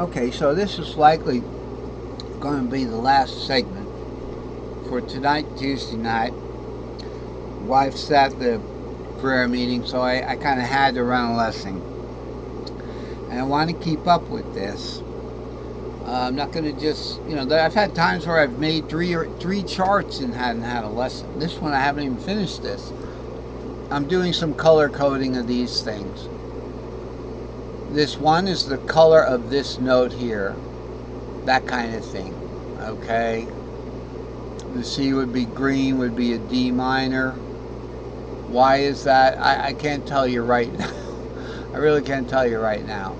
Okay, so this is likely going to be the last segment for tonight, Tuesday night. Wife's at the prayer meeting, so I kind of had to run a lesson. And I want to keep up with this. I'm not going to just, I've had times where I've made three charts and hadn't had a lesson. This one, I haven't even finished this. I'm doing some color coding of these things. This one is the color of this note here. That kind of thing. Okay? The C would be green, would be a D minor. Why is that? I can't tell you right now. I really can't tell you right now.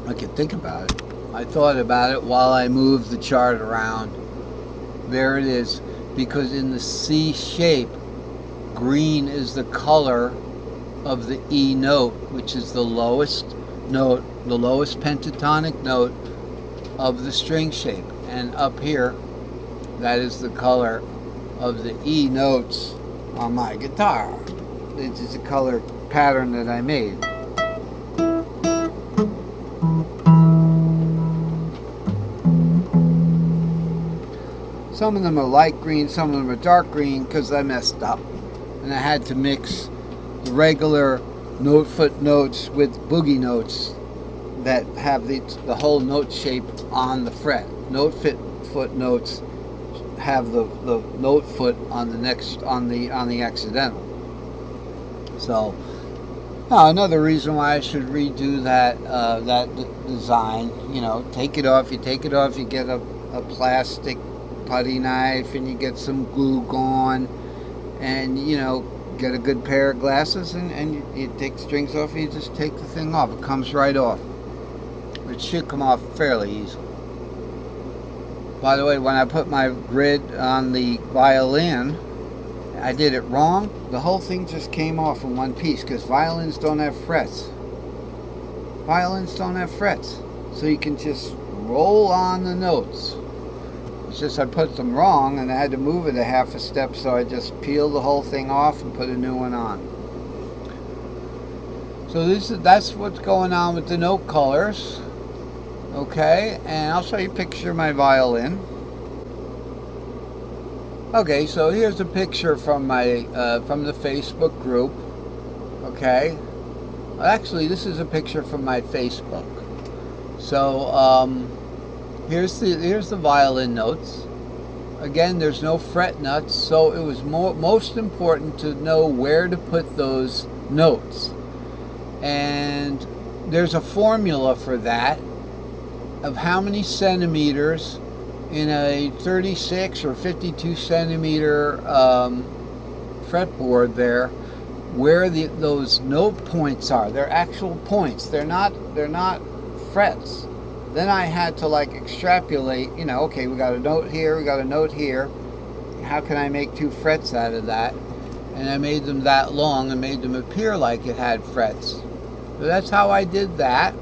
I could think about it. I thought about it while I moved the chart around. There it is. Because in the C shape, green is the color of the E note, which is the lowest note, the lowest pentatonic note of the string shape. And up here, that is the color of the E notes on my guitar. This is a color pattern that I made. Some of them are light green, some of them are dark green because I messed up. And I had to mix the regular note foot notes with boogie notes that have the whole note shape on the fret. Note foot notes have the note foot on the next on the accidental. So another reason why I should redo that design. Take it off. You take it off. You get a plastic putty knife and you get some glue gone, and get a good pair of glasses, and you take the strings off and you just take the thing off. It comes right off. It should come off fairly easily. By the way, when I put my grid on the violin, I did it wrong. The whole thing just came off in one piece because violins don't have frets. Violins don't have frets. So you can just roll on the notes. It's just I put them wrong and I had to move it a half a step, so I just peeled the whole thing off and put a new one on. So that's what's going on with the note colors. Okay, and I'll show you a picture of my violin. Okay, so here's a picture from my from the Facebook group. Okay, actually this is a picture from my Facebook. So here's the violin notes. Again, there's no fret nuts, so it was most important to know where to put those notes. And there's a formula for that, of how many centimeters in a 36 or 52 centimeter fretboard there, where those note points are. They're actual points. They're not frets. Then I had to extrapolate, okay, we got a note here, we got a note here. How can I make 2 frets out of that? And I made them that long and made them appear like it had frets. So that's how I did that.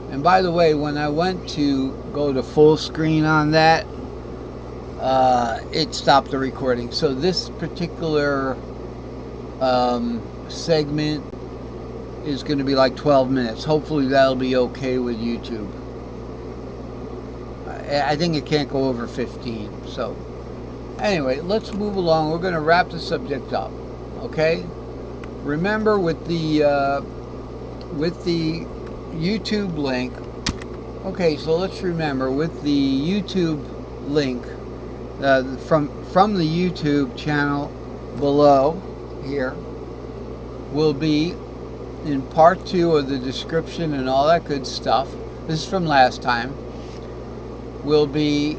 And by the way, when I went to go to full screen on that, it stopped the recording. So this particular segment is going to be like 12 minutes. Hopefully that'll be okay with YouTube. I think it can't go over 15. So anyway, let's move along. We're going to wrap the subject up. Okay? Remember with the YouTube link. Okay, so let's remember with the YouTube link from the YouTube channel below here will be in part 2 of the description and all that good stuff. This is from last time. Will be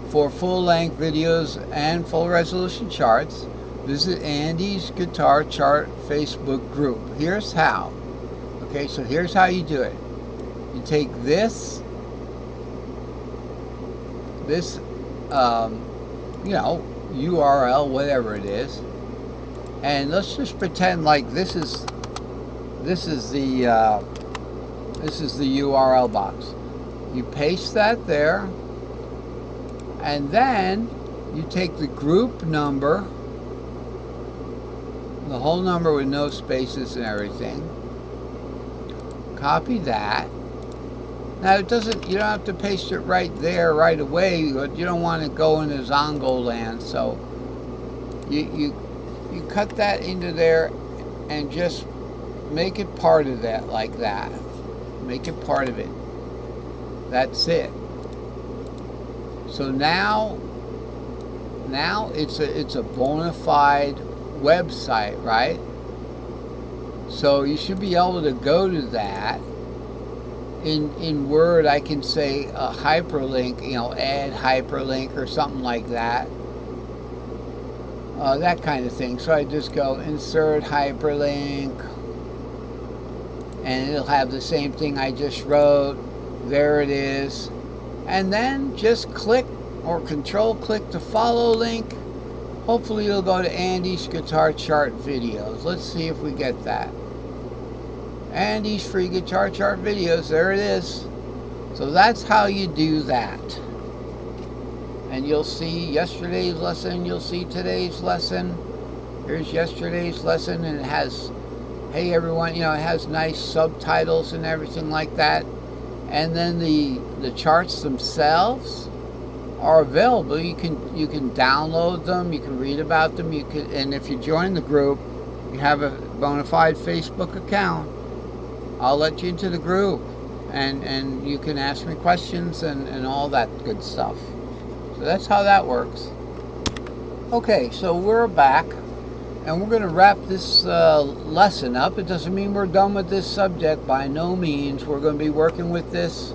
for full-length videos and full resolution charts. Visit Andy's Guitar Chart Facebook group. Here's how. Okay, so here's how you do it. You take this URL, whatever it is, and let's just pretend like this is the URL box. You paste that there, and then you take the group number, the whole number with no spaces and everything, Copy that. Now it doesn't, you don't have to paste it right there right away, but you don't want to go into Zongo land, so you cut that into there and just make it part of that, like that. Make it part of it. That's it. So now it's a bona fide website, right? So you should be able to go to that. In Word, I can say a hyperlink, add hyperlink or something like that. That kind of thing. So I just go insert hyperlink, and it'll have the same thing I just wrote. There it is. And then just click or control click the follow link. Hopefully it'll go to Andy's guitar chart videos. Let's see if we get that. Andy's free guitar chart videos. There it is. So that's how you do that. And you'll see yesterday's lesson. You'll see today's lesson. Here's yesterday's lesson, and it has, hey everyone, it has nice subtitles and everything like that. And then the charts themselves are available. You can download them. You can read about them. And if you join the group, you have a bona fide Facebook account, I'll let you into the group, and you can ask me questions and all that good stuff. So that's how that works. Okay, so we're back, and we're going to wrap this lesson up. It doesn't mean we're done with this subject, by no means. We're going to be working with this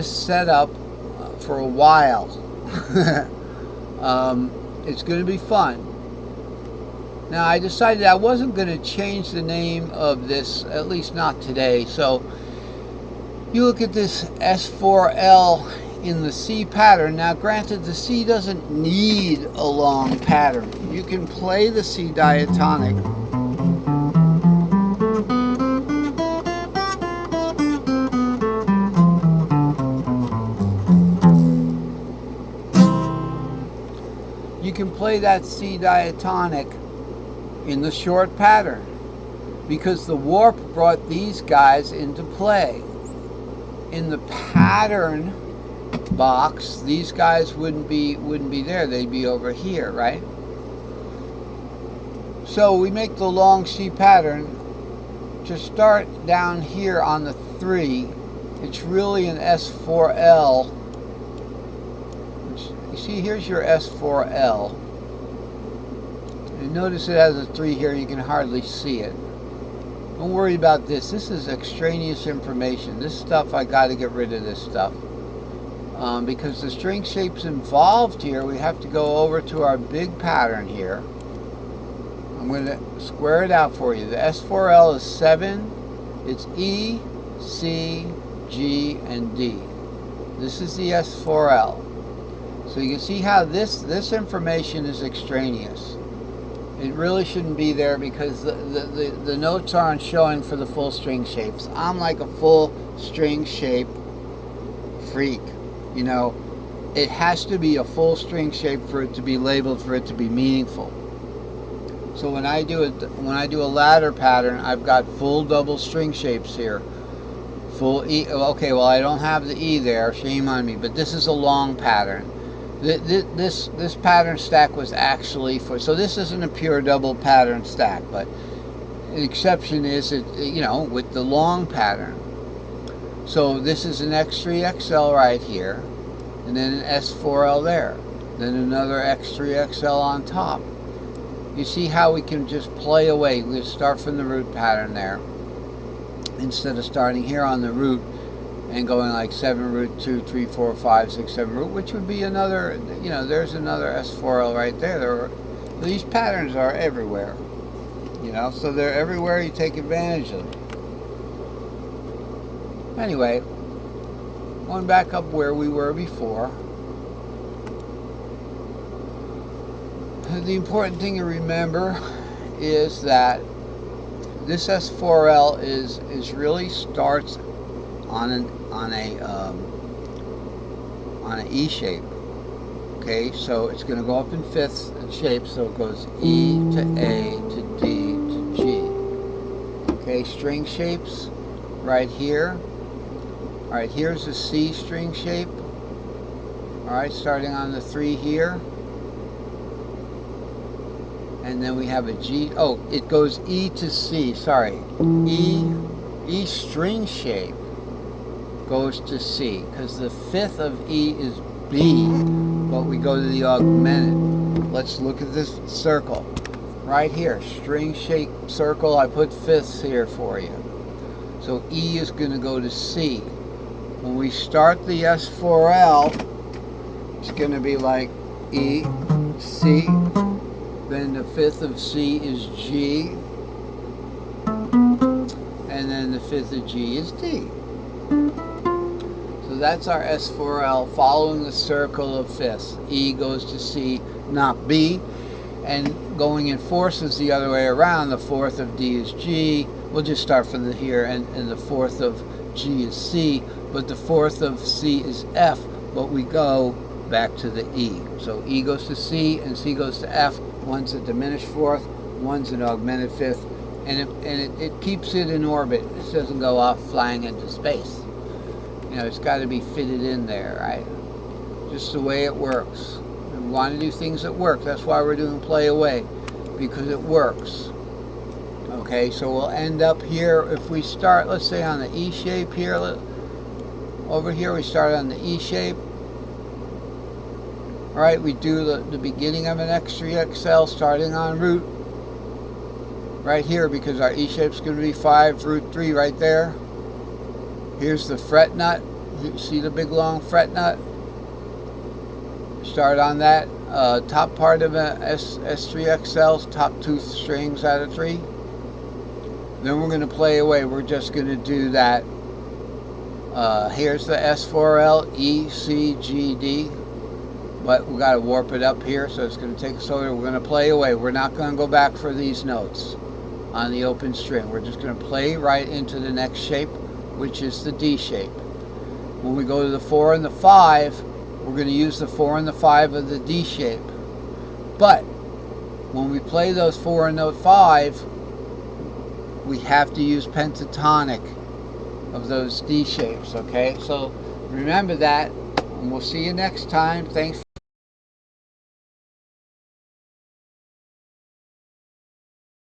setup for a while. It's going to be fun. Now, I decided I wasn't going to change the name of this, at least not today. So you look at this S4L in the C pattern. Now, granted, the C doesn't need a long pattern. You can play the C diatonic. You can play that C diatonic in the short pattern, because the warp brought these guys into play. In the pattern box, these guys wouldn't be there. They'd be over here, right? So we make the long C pattern to start down here on the 3. It's really an S4L. You see, here's your S4L. And notice it has a 3 here. You can hardly see it. Don't worry about this. This is extraneous information. This stuff, I got to get rid of this stuff. Because the string shapes involved here, we have to go over to our big pattern here. I'm going to square it out for you. The S4L is 7. It's E, C, G, and D. This is the S4L. So you can see how this information is extraneous. It really shouldn't be there, because the notes aren't showing for the full string shapes. I'm like a full string shape freak. It has to be a full string shape for it to be labeled, for it to be meaningful. So when I do a ladder pattern, I've got full double string shapes here. Full E. Okay, well, I don't have the E there. Shame on me. But this is a long pattern. This pattern stack was actually for, so this isn't a pure double pattern stack, but the exception is with the long pattern. So this is an X3XL right here, and then an S4L there, then another X3XL on top. You see how we can just play away. We start from the root pattern there, instead of starting here on the root and going like 7 root 2 3 4 5 6 7 root, which would be another, there's another S4L right there. These patterns are everywhere, so they're everywhere. You take advantage of them. Anyway, going back up where we were before, the important thing to remember is that this S4L is really starts on an E shape. Okay, so it's going to go up in fifths and shapes, so it goes E to A to D to G. Okay, string shapes right here. Alright, here's a C string shape. Alright, starting on the 3 here. And then we have a G. Oh, it goes E to C, sorry. E string shape goes to C, because the 5th of E is B, but we go to the augmented. Let's look at this circle. Right here, string shape circle, I put 5ths here for you. So E is going to go to C. When we start the S4L, it's going to be like E, C, then the 5th of C is G, and then the 5th of G is D. So that's our S4L following the circle of 5ths. E goes to C, not B, and going in fourths the other way around. The 4th of D is G. We'll just start from here, and the 4th of G is C, but the 4th of C is F, but we go back to the E. So E goes to C and C goes to F. One's a diminished 4th, one's an augmented 5th, and it keeps it in orbit. It doesn't go off flying into space. You know, it's got to be fitted in there, right? Just the way it works. We want to do things that work. That's why we're doing play away, because it works. Okay, so we'll end up here. If we start, let's say on the E shape here, over here we start on the E shape. All right, we do the beginning of an X3XL starting on root right here, because our E shape's going to be 5, root 3 right there. Here's the fret nut. You see the big long fret nut? Start on that top part of an S3XL's top 2 strings out of 3. Then we're going to play away. We're just going to do that. Here's the S4L, E, C, G, D. But we got to warp it up here, so it's going to take us over. We're going to play away. We're not going to go back for these notes on the open string. We're just going to play right into the next shape, which is the D shape. When we go to the 4 and the 5, we're going to use the 4 and the 5 of the D shape. But when we play those 4 and the 5, we have to use pentatonic of those D shapes, okay? So remember that, and we'll see you next time. Thanks for